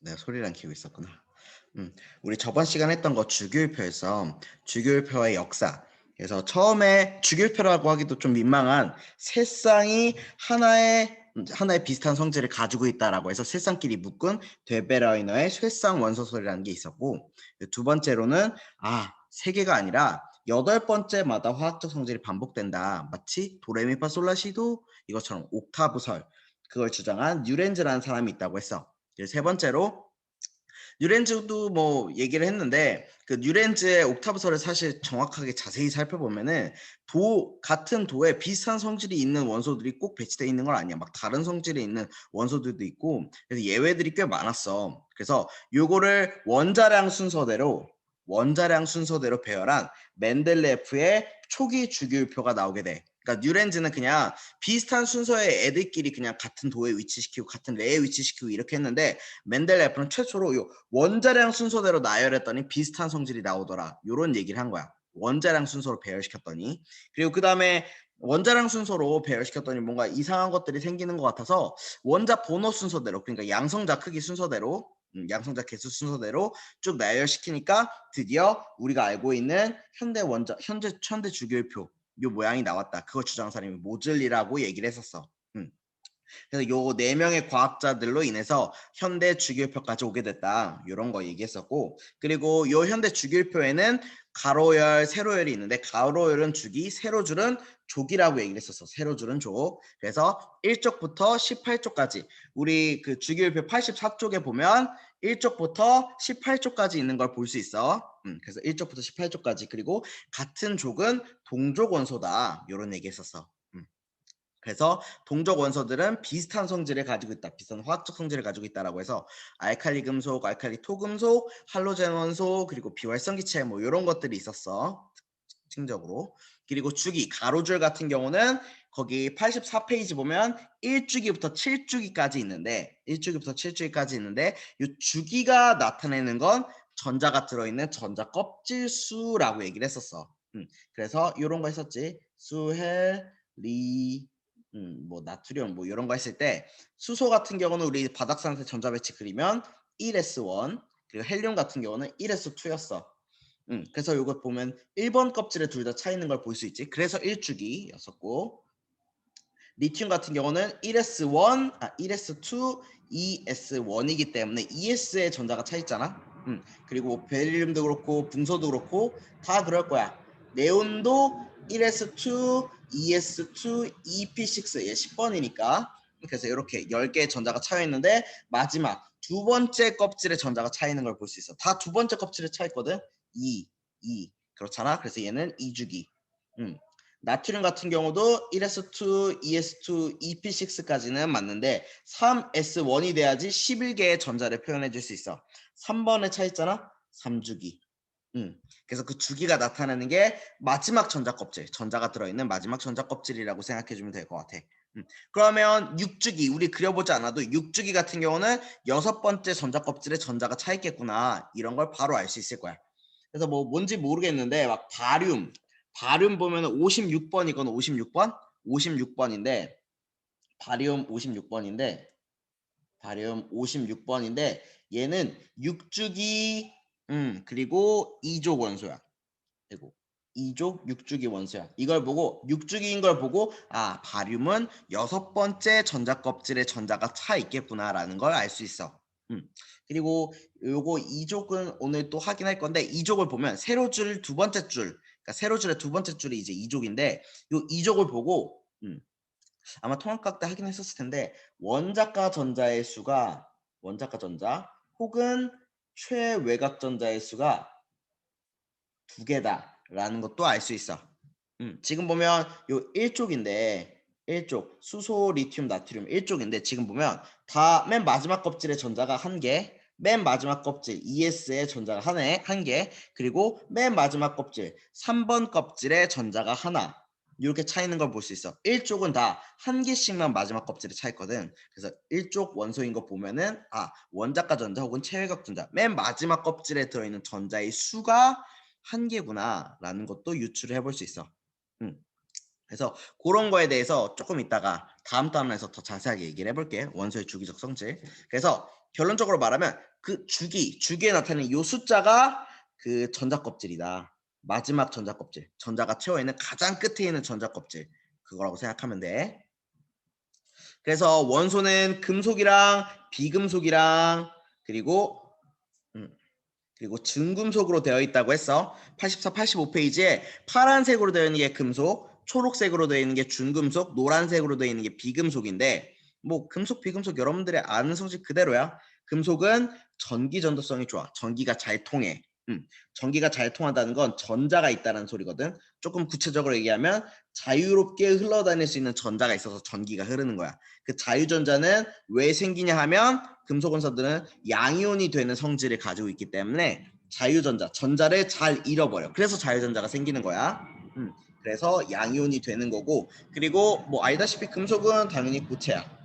내가 소리를 안 키우고 있었구나. 우리 저번 시간 했던 거 주기율표에서 주기율표의 역사. 그래서 처음에 주기율표라고 하기도 좀 민망한 세 쌍이 하나의 비슷한 성질을 가지고 있다라고 해서 세 쌍끼리 묶은 데베라이너의 쇠쌍 원소설이라는 게 있었고, 두 번째로는 세 개가 아니라 8번째마다 화학적 성질이 반복된다. 마치 도레미파솔라시도 이것처럼 옥타브설, 그걸 주장한 뉴렌즈라는 사람이 있다고 했어. 세 번째로 뉴렌즈도 뭐 얘기를 했는데, 그 뉴렌즈의 옥타브설을 사실 정확하게 자세히 살펴보면은 같은 도에 비슷한 성질이 있는 원소들이 꼭 배치되어 있는 건 아니야. 막 다른 성질이 있는 원소들도 있고, 그래서 예외들이 꽤 많았어. 그래서 요거를 원자량 순서대로 배열한 멘델레프의 초기 주기율표가 나오게 돼. 그러니까 뉴렌즈는 그냥 비슷한 순서의 애들끼리 그냥 같은 도에 위치시키고 같은 레에 위치시키고 이렇게 했는데, 멘델레프는 최초로 요 원자량 순서대로 나열했더니 비슷한 성질이 나오더라. 요런 얘기를 한 거야. 원자량 순서로 배열시켰더니. 그리고 그 다음에 원자량 순서로 배열시켰더니 뭔가 이상한 것들이 생기는 것 같아서 원자 번호 순서대로, 그러니까 양성자 크기 순서대로, 양성자 개수 순서대로 쭉 나열시키니까 드디어 우리가 알고 있는 현대 주기율표 요 모양이 나왔다. 그거 주장한 사람이 모즐리라고 얘기를 했었어. 그래서 요 네 명의 과학자들로 인해서 현대 주기율표까지 오게 됐다. 이런 거 얘기했었고, 그리고 요 현대 주기율표에는 가로열, 세로열이 있는데, 가로열은 주기, 세로줄은 족이라고 얘기를 했었어. 세로줄은 족. 그래서 1쪽부터 18쪽까지 우리 그 주기율표 84쪽에 보면 1쪽부터 18쪽까지 있는 걸 볼 수 있어. 그래서 1쪽부터 18쪽까지, 그리고 같은 족은 동족 원소다. 이런 얘기 했었어. 그래서 동족 원소들은 비슷한 성질을 가지고 있다. 비슷한 화학적 성질을 가지고 있다라고 해서 알칼리 금속, 알칼리 토금속, 할로젠 원소, 그리고 비활성기체 뭐 이런 것들이 있었어. 특징적으로. 그리고 주기, 가로줄 같은 경우는 거기 84페이지 보면 1주기부터 7주기까지 있는데, 이 주기가 나타내는 건 전자가 들어있는 전자 껍질 수라고 얘기를 했었어. 그래서 이런 거 했었지. 수헬, 리, 뭐 나트륨 뭐 이런 거 했을 때, 수소 같은 경우는 우리 바닥산세 전자 배치 그리면 1s1, 그리고 헬륨 같은 경우는 1s2였어. 그래서 이거 보면 1번 껍질에 둘 다 차 있는 걸 볼 수 있지. 그래서 1주기였었고, 리튬 같은 경우는 1s2, 2s1이기 때문에 2s의 전자가 차 있잖아. 그리고 베릴륨도 그렇고 붕소도 그렇고 다 그럴 거야. 네온도 1s2, 2s2, 2p6, 얘 10번이니까. 그래서 이렇게 10개의 전자가 차여 있는데, 마지막 두 번째 껍질에 전자가 차 있는 걸 볼 수 있어. 다 두 번째 껍질에 차 있거든. 2, 그렇잖아. 그래서 얘는 2주기. 나트륨 같은 경우도 1s2, 2s2, 2p6까지는 맞는데 3s1이 돼야지 11개의 전자를 표현해 줄 수 있어. 3번에 차 있잖아. 3주기. 그래서 그 주기가 나타나는 게 마지막 전자 껍질, 전자가 들어있는 마지막 전자 껍질이라고 생각해 주면 될 것 같아. 그러면 6주기, 우리 그려보지 않아도 6주기 같은 경우는 6번째 전자 껍질에 전자가 차 있겠구나, 이런 걸 바로 알 수 있을 거야. 그래서 뭐 뭔지 모르겠는데, 막 바륨 보면 56번이건 56번? 56번인데, 바륨 56번인데, 얘는 6주기, 그리고 2족 원소야. 그리고 2족 6주기 원소야. 이걸 보고 6주기인 걸 보고 바륨은 6번째 전자 껍질에 전자가 차 있겠구나라는 걸 알 수 있어. 그리고 요거 2족은 오늘 또 확인할 건데, 2족을 보면 세로줄 두 번째 줄, 그러니까 세로줄의 두 번째 줄이 이제 2족인데, 요 2족을 보고 아마 통합각 때 확인했었을 텐데, 원자가 전자 혹은 최외곽 전자의 수가 2개다라는 것도 알 수 있어. 지금 보면 요 1족인데, 1족 수소, 리튬, 나트륨 1족인데, 지금 보면 다 맨 마지막 껍질에 전자가 1개, 맨 마지막 껍질 2s의 전자가 1개, 그리고 맨 마지막 껍질 3번 껍질에 전자가 하나, 이렇게 차 있는 걸 볼 수 있어. 1족은 다 1개씩만 마지막 껍질에 차 있거든. 그래서 1족 원소인 거 보면은 원자가 전자 혹은 최외곽 전자 맨 마지막 껍질에 들어있는 전자의 수가 1개구나 라는 것도 유추를 해볼 수 있어. 그래서 그런 거에 대해서 조금 이따가 다음 단원에서 더 자세하게 얘기를 해볼게. 원소의 주기적 성질. 그래서 결론적으로 말하면 그 주기에 나타나는 요 숫자가 그 전자 껍질이다. 마지막 전자 껍질. 전자가 채워 있는 가장 끝에 있는 전자 껍질. 그거라고 생각하면 돼. 그래서 원소는 금속이랑 비금속이랑 그리고 그리고 중금속으로 되어 있다고 했어. 84, 85페이지에 파란색으로 되어 있는 게 금속, 초록색으로 되어 있는 게 중금속, 노란색으로 되어 있는 게 비금속인데 뭐 금속, 비금속 여러분들의 아는 성질 그대로야. 금속은 전기 전도성이 좋아. 전기가 잘 통해. 전기가 잘 통한다는 건 전자가 있다는 소리거든. 조금 구체적으로 얘기하면 자유롭게 흘러다닐 수 있는 전자가 있어서 전기가 흐르는 거야. 그 자유전자는 왜 생기냐 하면 금속 원소들은 양이온이 되는 성질을 가지고 있기 때문에 자유전자, 전자를 잘 잃어버려. 그래서 자유전자가 생기는 거야. 그래서 양이온이 되는 거고, 그리고 뭐 알다시피 금속은 당연히 고체야.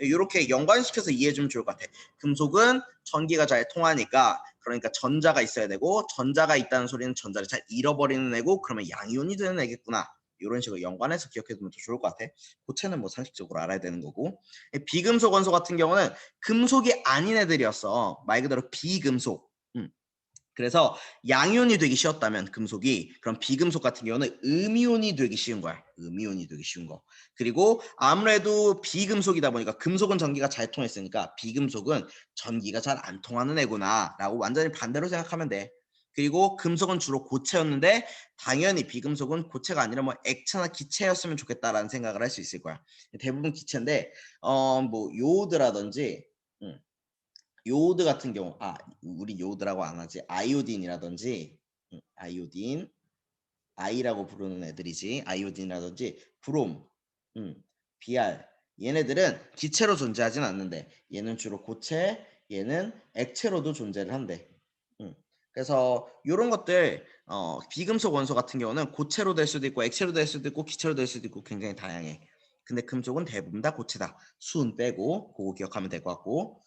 이렇게 연관시켜서 이해해주면 좋을 것 같아. 금속은 전기가 잘 통하니까, 그러니까 전자가 있어야 되고, 전자가 있다는 소리는 전자를 잘 잃어버리는 애고, 그러면 양이온이 되는 애겠구나. 이런 식으로 연관해서 기억해두면 더 좋을 것 같아. 고체는 뭐 상식적으로 알아야 되는 거고. 비금속 원소 같은 경우는 금속이 아닌 애들이었어. 말 그대로 비금속. 그래서 양이온이 되기 쉬웠다면 금속이, 그럼 비금속 같은 경우는 음이온이 되기 쉬운 거야. 음이온이 되기 쉬운 거. 그리고 아무래도 비금속이다 보니까 금속은 전기가 잘 통했으니까 비금속은 전기가 잘 안 통하는 애구나 라고 완전히 반대로 생각하면 돼. 그리고 금속은 주로 고체였는데 당연히 비금속은 고체가 아니라 뭐 액체나 기체였으면 좋겠다라는 생각을 할 수 있을 거야. 대부분 기체인데 뭐 요오드라든지 요오드 같은 경우, 우리 요오드라고 안 하지. 아이오딘이라든지, 아이오딘, 아이라고 부르는 애들이지. 아이오딘이라든지, 브롬, BR. 얘네들은 기체로 존재하진 않는데, 얘는 주로 고체, 얘는 액체로도 존재를 한대. 그래서 이런 것들, 비금속 원소 같은 경우는 고체로 될 수도 있고, 액체로 될 수도 있고, 기체로 될 수도 있고, 굉장히 다양해. 근데 금속은 대부분 다 고체다. 수은 빼고, 그거 기억하면 될 것 같고.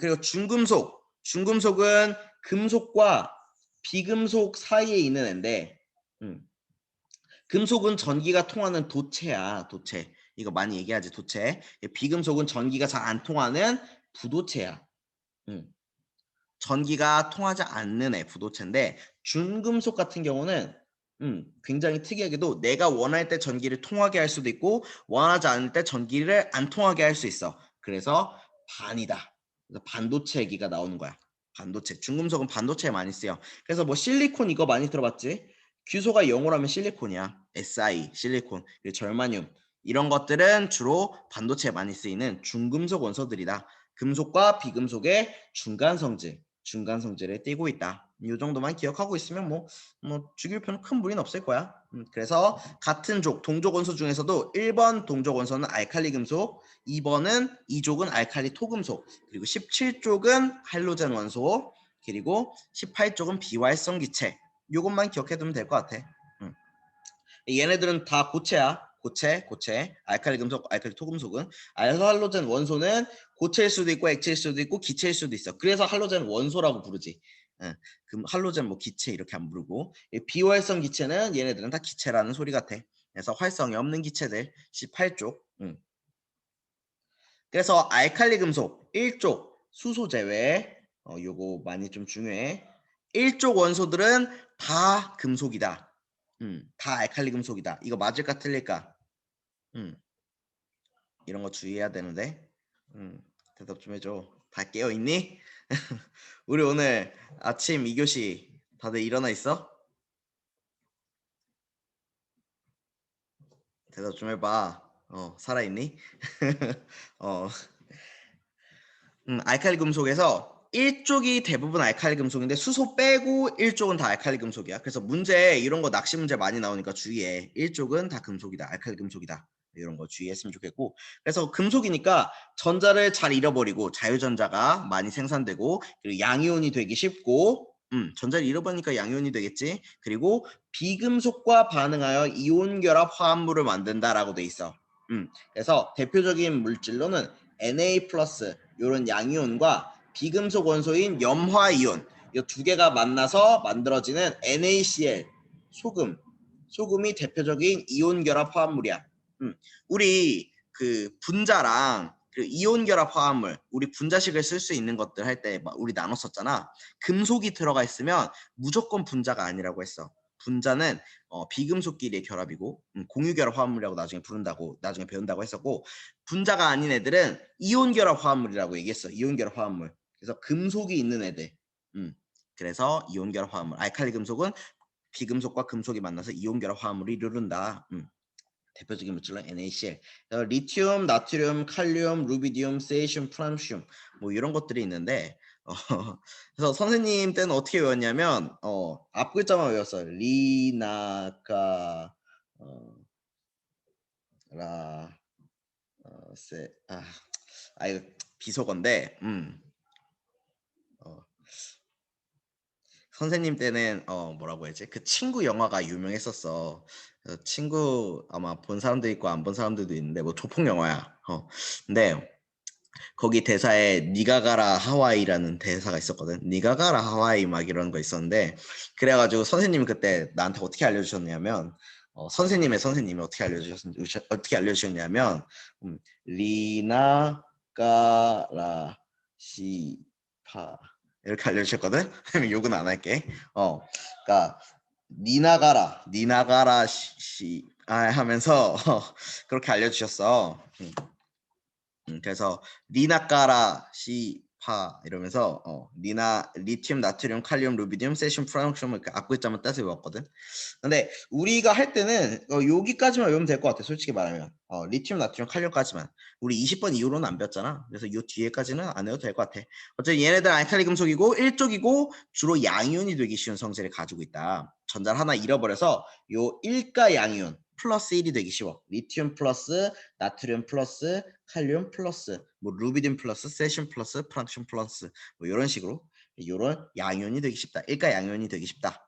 그리고 중금속은 금속과 비금속 사이에 있는 앤데, 금속은 전기가 통하는 도체야. 도체. 이거 많이 얘기하지. 도체. 비금속은 전기가 잘 안 통하는 부도체야. 전기가 통하지 않는 애 부도체인데, 중금속 같은 경우는 굉장히 특이하게도 내가 원할 때 전기를 통하게 할 수도 있고 원하지 않을 때 전기를 안 통하게 할 수 있어. 그래서 반이다. 그래서 반도체 얘기가 나오는 거야. 반도체. 중금속은 반도체에 많이 쓰여. 그래서 뭐 실리콘 이거 많이 들어봤지? 규소가 영어라면 실리콘이야. Si, 실리콘, 그리고 절마늄 이런 것들은 주로 반도체에 많이 쓰이는 중금속 원소들이다. 금속과 비금속의 중간 성질을 띠고 있다. 이 정도만 기억하고 있으면 뭐 주기율표는 큰 무리는 없을 거야. 그래서 같은 동족 원소 중에서도 1번 동족 원소는 알칼리 금속, 2번은 2족은 알칼리 토금속, 그리고 17족은 할로젠 원소, 그리고 18족은 비활성 기체. 이것만 기억해두면 될 것 같아. 얘네들은 다 고체야. 고체. 알칼리 금속, 알칼리 토금속은. 할로젠 원소는 고체일 수도 있고 액체일 수도 있고 기체일 수도 있어. 그래서 할로젠 원소라고 부르지. 그럼 할로젠 뭐 기체 이렇게 안 부르고. 비활성 기체는 얘네들은 다 기체라는 소리 같아. 그래서 활성이 없는 기체들 18쪽. 그래서 알칼리 금속 1쪽 수소 제외. 요거 많이 좀 중요해. 1쪽 원소들은 다 금속이다. 다 알칼리 금속이다. 이거 맞을까 틀릴까? 이런 거 주의해야 되는데. 대답 좀 해줘. 다 깨어있니? 우리 오늘 아침 2교시 다들 일어나 있어? 대답 좀 해봐. 살아있니? 어, 알칼리 금속에서 1쪽이 대부분 알칼리 금속인데 수소 빼고 1쪽은 다 알칼리 금속이야. 그래서 문제 이런 거 낚시 문제 많이 나오니까 주의해. 1쪽은 다 금속이다. 알칼리 금속이다. 이런 거 주의했으면 좋겠고. 그래서 금속이니까 전자를 잘 잃어버리고 자유전자가 많이 생산되고 그리고 양이온이 되기 쉽고 전자를 잃어버리니까 양이온이 되겠지. 그리고 비금속과 반응하여 이온 결합 화합물을 만든다라고 돼 있어. 그래서 대표적인 물질로는 Na 플러스 이런 양이온과 비금속 원소인 염화이온 이 두 개가 만나서 만들어지는 NaCl 소금이 대표적인 이온 결합 화합물이야. 우리 그 분자랑 그리고 이온 결합 화합물, 우리 분자식을 쓸 수 있는 것들 할 때 우리 나눴었잖아. 금속이 들어가 있으면 무조건 분자가 아니라고 했어. 분자는 비금속끼리의 결합이고 공유 결합 화합물이라고 나중에 부른다고 나중에 배운다고 했었고, 분자가 아닌 애들은 이온 결합 화합물이라고 얘기했어. 이온 결합 화합물. 그래서 금속이 있는 애들. 그래서 이온 결합 화합물. 알칼리 금속은 비금속과 금속이 만나서 이온 결합 화합물이 이루른다. 대표적인 물질은 NaCl. 리튬, 나트륨, 칼륨, 루비디움, 세슘, 프랑슘 뭐 이런 것들이 있는데 그래서 선생님 때는 어떻게 외웠냐면 앞 글자만 외웠어요. 리나가 라 세 이거 비속어인데 선생님 때는 뭐라고 해야지? 그 친구 영화가 유명했었어. 친구 아마 본 사람도 있고 안 본 사람들도 있는데 뭐 조폭 영화야. 근데 거기 대사에 니가 가라 하와이라는 대사가 있었거든. 니가 가라 하와이 막 이런 거 있었는데, 그래가지고 선생님이 그때 나한테 어떻게 알려주셨냐면 선생님이 어떻게 알려주셨냐면 리나 가라 시파 이렇게 알려주셨거든. 욕은 안 할게. 그러니까 니나가라 하면서 그렇게 알려주셨어. 그래서 리나까라 시파 이러면서 리튬, 나트륨, 칼륨, 루비디움, 세슘, 프랑슘 이렇게 앞글자만 따서 외웠거든. 근데 우리가 할 때는 여기까지만 외우면 될 것 같아. 솔직히 말하면 리튬, 나트륨, 칼륨까지만. 우리 20번 이후로는 안 배웠잖아. 그래서 요 뒤에까지는 안 해도 될 것 같아. 어쨌든 얘네들 알칼리 금속이고 일족이고 주로 양이온이 되기 쉬운 성질을 가지고 있다. 전자를 하나 잃어버려서 요 일가 양이온 플러스 1이 되기 쉬워. 리튬 플러스 나트륨 플러스 칼륨 플러스 뭐 루비딘 플러스 세슘 플러스 프랑슘 플러스 뭐 이런 식으로 이런 양이온이 되기 쉽다. 일가 양이온이 되기 쉽다.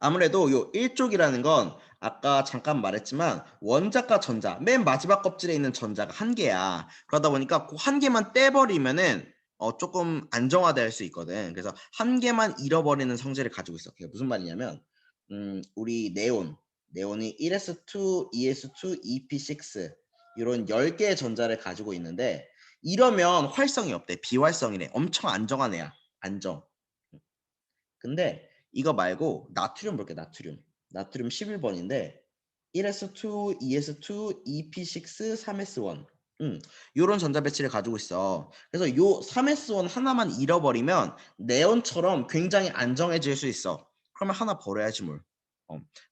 아무래도 요 일족이라는 건 아까 잠깐 말했지만 원자과 전자 맨 마지막 껍질에 있는 전자가 한 개야. 그러다 보니까 그 한 개만 떼버리면은 조금 안정화될 수 있거든. 그래서 한 개만 잃어버리는 성질을 가지고 있어. 그게 무슨 말이냐면 우리 네온이 1s2, 2s2, EP6 이런 10개의 전자를 가지고 있는데 이러면 활성이 없대. 비활성이래. 엄청 안정한 애야. 안정. 근데 이거 말고 나트륨 볼게. 나트륨 11번인데 1s2, 2s2, EP6, 3s1 요런 전자 배치를 가지고 있어. 그래서 요 3s1 하나만 잃어버리면 네온처럼 굉장히 안정해질 수 있어. 그러면 하나 버려야지 뭘.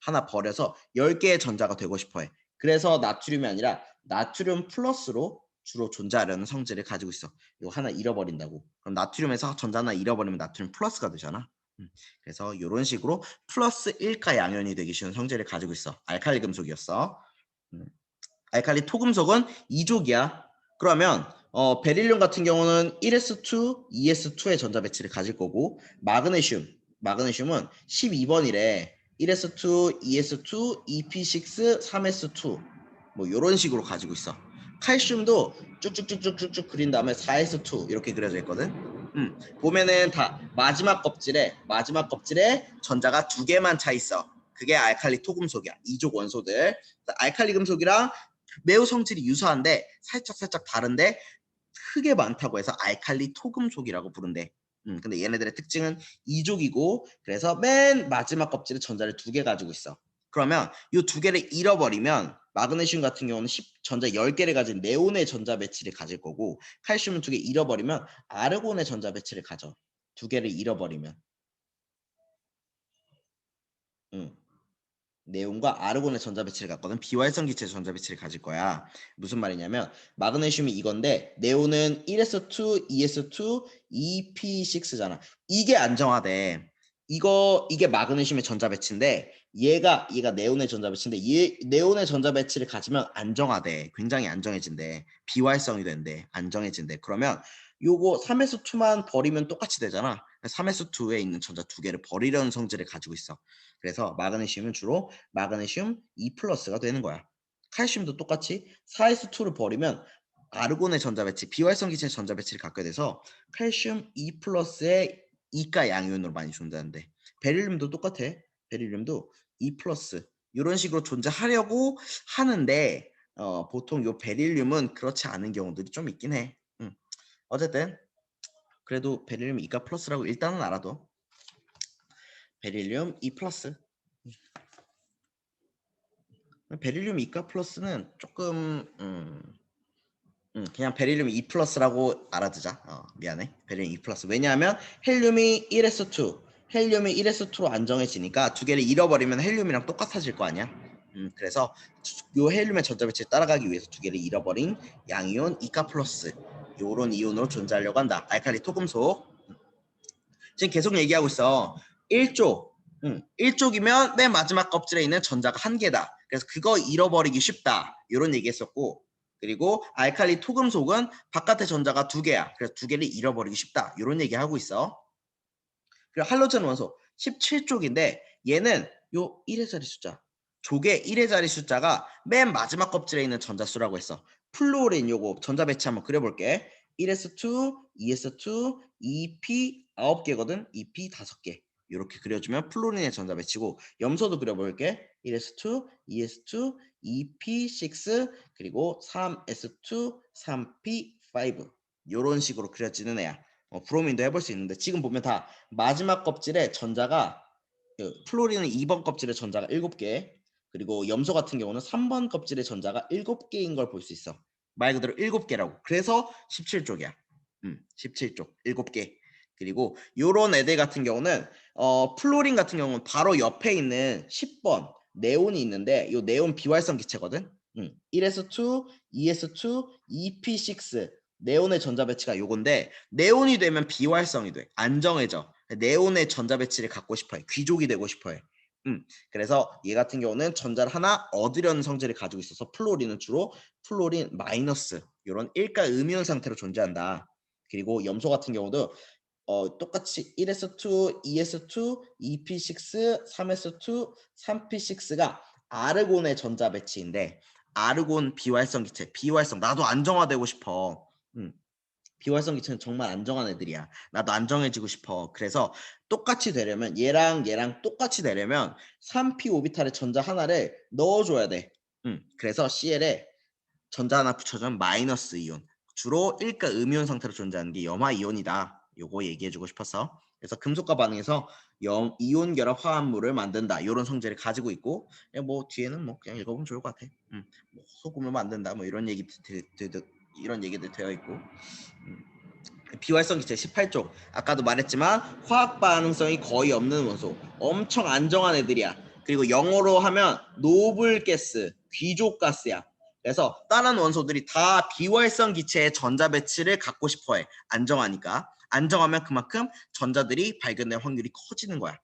하나 버려서 10개의 전자가 되고 싶어해. 그래서 나트륨이 아니라 나트륨 플러스로 주로 존재하려는 성질을 가지고 있어. 이거 하나 잃어버린다고. 그럼 나트륨에서 전자 하나 잃어버리면 나트륨 플러스가 되잖아. 그래서 이런 식으로 플러스 1가 양연이 되기 쉬운 성질을 가지고 있어. 알칼리 금속이었어. 알칼리 토금속은 2족이야. 그러면 베릴륨 같은 경우는 1s2, 2s2의 전자 배치를 가질 거고 마그네슘은 12번이래. 1s2, 2s2, EP6, 3s2 뭐 이런 식으로 가지고 있어. 칼슘도 쭉쭉쭉쭉쭉 그린 다음에 4s2 이렇게 그려져 있거든. 보면은 다 마지막 껍질에 전자가 2개만 차 있어. 그게 알칼리 토금속이야. 2족 원소들. 알칼리 금속이랑 매우 성질이 유사한데 살짝 다른데 크게 많다고 해서 알칼리 토금속이라고 부른대. 근데 얘네들의 특징은 2족이고 그래서 맨 마지막 껍질에 전자를 2개 가지고 있어. 그러면 이 2개를 잃어버리면 마그네슘 같은 경우는 전자 10개를 가진 네온의 전자 배치를 가질 거고 칼슘은 2개 잃어버리면 아르곤의 전자 배치를 가져. 2개를 잃어버리면. 네온과 아르곤의 전자 배치를 갖거든. 비활성 기체의 전자 배치를 가질 거야. 무슨 말이냐면 마그네슘이 이건데 네온은 1s2, 2s2, EP6잖아. 이게 안정화돼. 이게 마그네슘의 전자 배치인데 얘가 네온의 전자 배치인데 네온의 전자 배치를 가지면 안정화돼. 굉장히 안정해진대. 비활성이 된대. 안정해진대. 그러면 요거 3s2만 버리면 똑같이 되잖아. 3s2에 있는 전자 2개를 버리려는 성질을 가지고 있어. 그래서 마그네슘은 주로 마그네슘 E 플러스가 되는 거야. 칼슘도 똑같이 4s2를 버리면 아르곤의 전자 배치, 비활성 기체의 전자 배치를 갖게 돼서 칼슘 E 플러스의 이가 양이온으로 많이 존재하는데 베릴륨도 똑같아. 베릴륨도 E 플러스 이런 식으로 존재하려고 하는데 보통 요 베릴륨은 그렇지 않은 경우들이 좀 있긴 해. 어쨌든 그래도 베릴륨 이가 플러스라고 일단은 알아둬. 베릴륨 2 플러스. 베릴륨 이가 플러스는 조금 그냥 베릴륨 2 플러스라고 알아두자. 미안해. 베릴륨 2 플러스. 왜냐하면 헬륨이 1s2, 헬륨이 1s2로 안정해지니까 두 개를 잃어버리면 헬륨이랑 똑같아질 거 아니야. 그래서 요 헬륨의 전자 배치를 따라가기 위해서 두 개를 잃어버린 양이온 이가 플러스 요런 이온으로 존재하려고 한다. 알칼리 토금속. 지금 계속 얘기하고 있어. 1쪽. 1쪽이면 맨 마지막 껍질에 있는 전자가 한 개다. 그래서 그거 잃어버리기 쉽다. 이런 얘기 했었고, 그리고 알칼리 토금속은 바깥의 전자가 두 개야. 그래서 두 개를 잃어버리기 쉽다. 이런 얘기 하고 있어. 그리고 할로젠 원소 17쪽인데 얘는 요 1의 자리 숫자. 족의 1의 자리 숫자가 맨 마지막 껍질에 있는 전자수라고 했어. 플루오린 요거 전자 배치 한번 그려볼게. 1s2, 2s2, 2p 9개거든. 2p 5개. 이렇게 그려주면 플루오린의 전자 배치고 염소도 그려볼게. 1s2, 2s2, 2p6 그리고 3s2, 3p5 이런 식으로 그려지는 애야. 브로민도 해볼 수 있는데 지금 보면 다 마지막 껍질에 전자가 플로린은 2번 껍질에 전자가 7개 그리고 염소 같은 경우는 3번 껍질에 전자가 7개인 걸 볼 수 있어. 말 그대로 7개라고. 그래서 17쪽이야. 17쪽 7개. 그리고 요런 애들 같은 경우는 플로린 같은 경우는 바로 옆에 있는 10번 네온이 있는데 요 네온 비활성 기체거든. 1s2, 2s2, 2p6 네온의 전자 배치가 요건데 네온이 되면 비활성이 돼. 안정해져. 네온의 전자 배치를 갖고 싶어해. 귀족이 되고 싶어해. 그래서 얘 같은 경우는 전자를 하나 얻으려는 성질을 가지고 있어서 플로린은 주로 플로린 마이너스 이런 일가 음이온 상태로 존재한다. 그리고 염소 같은 경우도 똑같이 1s2, 2s2, 2p6, 3s2, 3p6가 아르곤의 전자 배치인데 아르곤 비활성 기체, 비활성 나도 안정화되고 싶어. 비활성 기체는 정말 안정한 애들이야. 나도 안정해지고 싶어. 그래서 똑같이 되려면 얘랑 얘랑 똑같이 되려면 3p 오비탈의 전자 하나를 넣어줘야 돼. 그래서 CL에 전자 하나 붙여주면 마이너스 이온. 주로 일가 음이온 상태로 존재하는 게 염화 이온이다. 요거 얘기해주고 싶었어. 그래서 금속과 반응해서 이온 결합 화합물을 만든다. 이런 성질을 가지고 있고 뭐 뒤에는 뭐 그냥 읽어보면 좋을 것 같아. 뭐 소금을 만든다. 뭐 이런 얘기들 되어 있고. 비활성 기체 18쪽 아까도 말했지만 화학 반응성이 거의 없는 원소 엄청 안정한 애들이야. 그리고 영어로 하면 노블 가스 귀족 가스야. 그래서 다른 원소들이 다 비활성 기체의 전자 배치를 갖고 싶어해. 안정하니까. 안정하면 그만큼 전자들이 발견될 확률이 커지는 거야.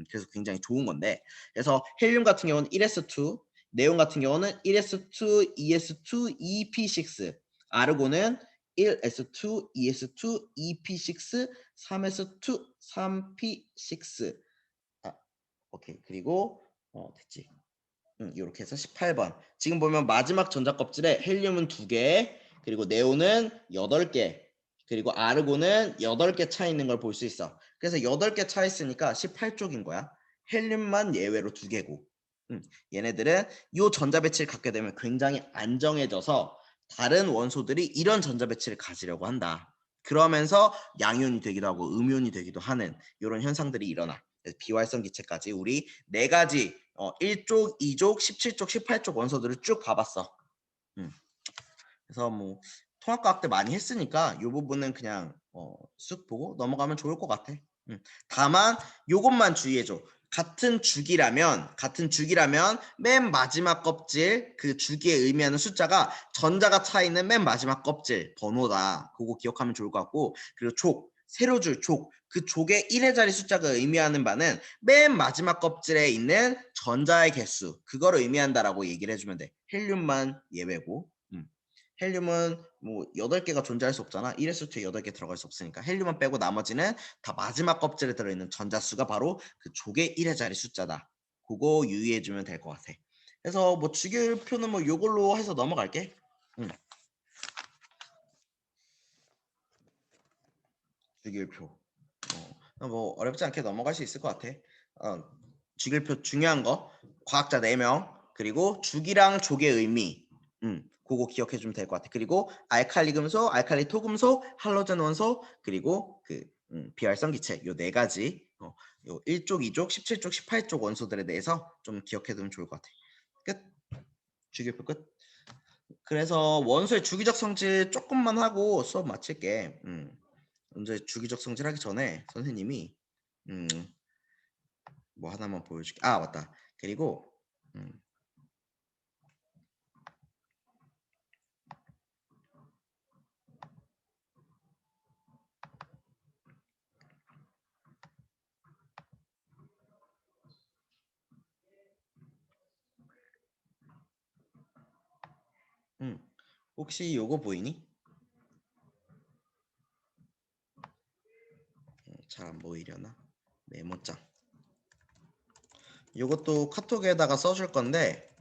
그래서 굉장히 좋은 건데 그래서 헬륨 같은 경우는 1s2 네온 같은 경우는 1s2 2s2 2p6 아르곤은 1s2, 2s2, 2p6, 3s2, 3p6. 오케이. 그리고 됐지. 이렇게 해서 18번. 지금 보면 마지막 전자 껍질에 헬륨은 2개, 그리고 네온은 8개, 그리고 아르곤은 8개 차 있는 걸 볼 수 있어. 그래서 8개 차 있으니까 18쪽인 거야. 헬륨만 예외로 2개고. 얘네들은 이 전자 배치를 갖게 되면 굉장히 안정해져서 다른 원소들이 이런 전자 배치를 가지려고 한다. 그러면서 양이온이 되기도 하고 음이온이 되기도 하는 이런 현상들이 일어나. 비활성 기체까지 우리 4가지 1쪽, 2쪽, 17쪽, 18쪽 원소들을 쭉 봐봤어. 그래서 뭐 통합과학 때 많이 했으니까 이 부분은 그냥 쑥 보고 넘어가면 좋을 것 같아. 다만 요것만 주의해줘. 같은 주기라면 맨 마지막 껍질 그 주기에 의미하는 숫자가 전자가 차 있는 맨 마지막 껍질 번호다. 그거 기억하면 좋을 것 같고 그리고 족 세로줄 족 그 족의 1의 자리 숫자가 의미하는 바는 맨 마지막 껍질에 있는 전자의 개수 그거를 의미한다라고 얘기를 해주면 돼. 헬륨만 예외고 헬륨은 뭐 8개가 존재할 수 없잖아. 1의 수트에 8개 들어갈 수 없으니까 헬륨만 빼고 나머지는 다 마지막 껍질에 들어있는 전자수가 바로 그 족의 1의 자리 숫자다. 그거 유의해주면 될 것 같아. 그래서 뭐 주기율표는 뭐 요걸로 해서 넘어갈게. 주기율표. 뭐 어렵지 않게 넘어갈 수 있을 것 같아. 주기율표 중요한 거 과학자 4명 그리고 주기랑 족의 의미 그거 기억해 주면 될 것 같아. 그리고 알칼리 금속, 알칼리 토금속, 할로젠 원소, 그리고 그 비활성 기체 요 네 가지 요 1쪽, 2쪽, 17쪽, 18쪽 원소들에 대해서 좀 기억해 두면 좋을 것 같아. 끝. 주기표 끝. 그래서 원소의 주기적 성질 조금만 하고 수업 마칠게. 먼저 주기적 성질 하기 전에 선생님이 뭐 하나만 보여줄게. 아 맞다. 그리고 혹시 요거 보이니? 잘 안 보이려나? 메모장. 요것도 카톡에다가 써줄 건데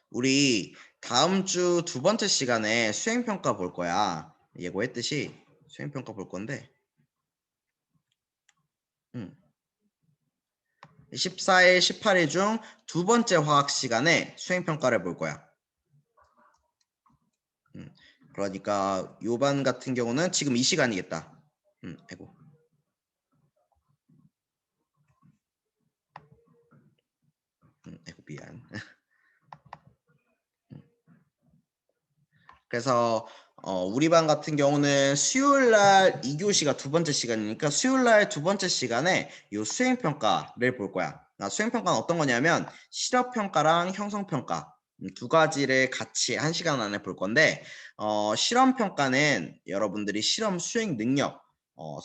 우리 다음 주 두 번째 시간에 수행평가 볼 거야. 예고했듯이 수행평가 볼 건데 14일, 18일 중 두 번째 화학 시간에 수행평가를 볼 거야. 그러니까 요 반 같은 경우는 지금 이 시간이겠다. 아이고. 아이고 미안. 그래서 우리 반 같은 경우는 수요일 날 2교시가 두 번째 시간이니까 수요일 날 두 번째 시간에 요 수행 평가를 볼 거야. 수행 평가는 어떤 거냐면 실업 평가랑 형성 평가 두 가지를 같이 한 시간 안에 볼 건데 실험 평가는 여러분들이 실험 수행 능력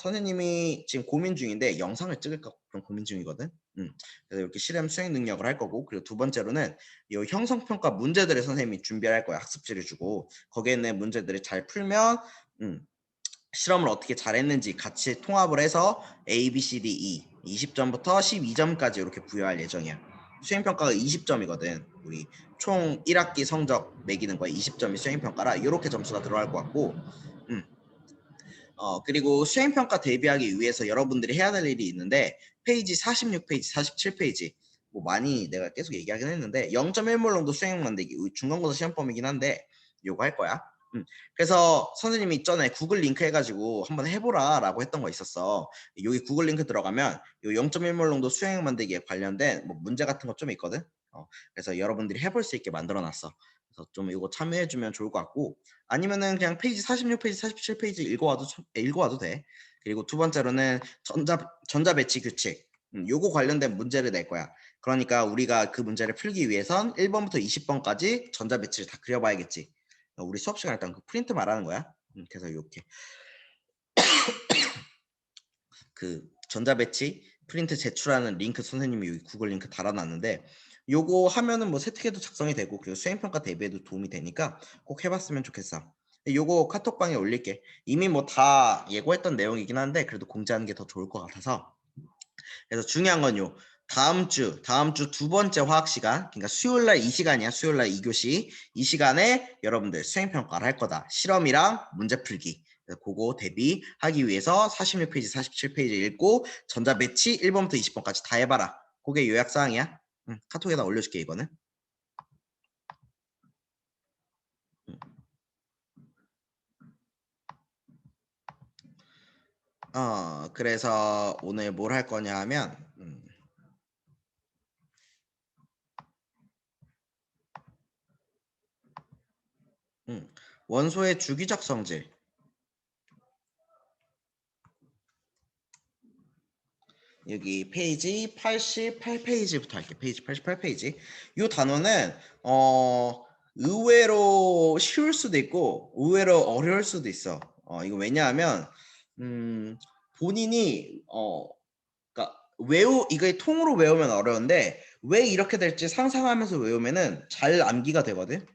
선생님이 지금 고민 중인데 영상을 찍을까 좀 고민 중이거든. 그래서 이렇게 실험 수행 능력을 할 거고 그리고 두 번째로는 이 형성평가 문제들을 선생님이 준비할 거야. 학습지를 주고 거기에 있는 문제들을 잘 풀면 실험을 어떻게 잘했는지 같이 통합을 해서 A, B, C, D, E 20점부터 12점까지 이렇게 부여할 예정이야. 수행평가가 20점이거든. 우리 총 1학기 성적 매기는 거야. 20점이 수행평가라 이렇게 점수가 들어갈 것 같고 그리고 수행평가 대비하기 위해서 여러분들이 해야 될 일이 있는데 페이지 46페이지, 47페이지 뭐 많이 내가 계속 얘기하긴 했는데 0.1몰 농도 수행 만들기 중간고사 시험범이긴 한데 요거 할 거야. 그래서 선생님이 전에 구글 링크 해가지고 한번 해보라 라고 했던 거 있었어. 여기 구글 링크 들어가면 요 0.1몰 농도 수행 만들기에 관련된 뭐 문제 같은 거 좀 있거든. 그래서 여러분들이 해볼 수 있게 만들어놨어. 그래서 좀 이거 참여해주면 좋을 것 같고 아니면은 그냥 페이지 46페이지, 47페이지 읽어와도 돼. 그리고 두 번째로는 전자 배치 규칙. 요거 관련된 문제를 낼 거야. 그러니까 우리가 그 문제를 풀기 위해선 1번부터 20번까지 전자 배치를 다 그려봐야겠지. 우리 수업 시간에 일단 그 프린트 말하는 거야. 그래서 이렇게 그 전자 배치 프린트 제출하는 링크 선생님이 여기 구글 링크 달아놨는데 요거 하면은 뭐 세특에도 작성이 되고 그리고 수행평가 대비에도 도움이 되니까 꼭 해봤으면 좋겠어. 요거 카톡방에 올릴게. 이미 뭐 다 예고했던 내용이긴 한데 그래도 공지하는 게 더 좋을 것 같아서. 그래서 중요한 건요. 다음 주 두 번째 화학 시간, 그러니까 수요일 날 이 시간이야. 수요일 날 2교시. 이 시간에 여러분들 수행평가를 할 거다. 실험이랑 문제 풀기. 그거 대비하기 위해서 46페이지, 47페이지 읽고 전자 배치 1번부터 20번까지 다 해봐라. 그게 요약사항이야. 카톡에다 올려줄게 이거는. 그래서 오늘 뭘 할 거냐 하면 원소의 주기적 성질. 여기 페이지 88페이지부터 할게. 페이지 88페이지. 이 단어는 의외로 쉬울 수도 있고 의외로 어려울 수도 있어. 이거 왜냐하면 본인이 그러니까 이게 통으로 외우면 어려운데 왜 이렇게 될지 상상하면서 외우면은 잘 암기가 되거든.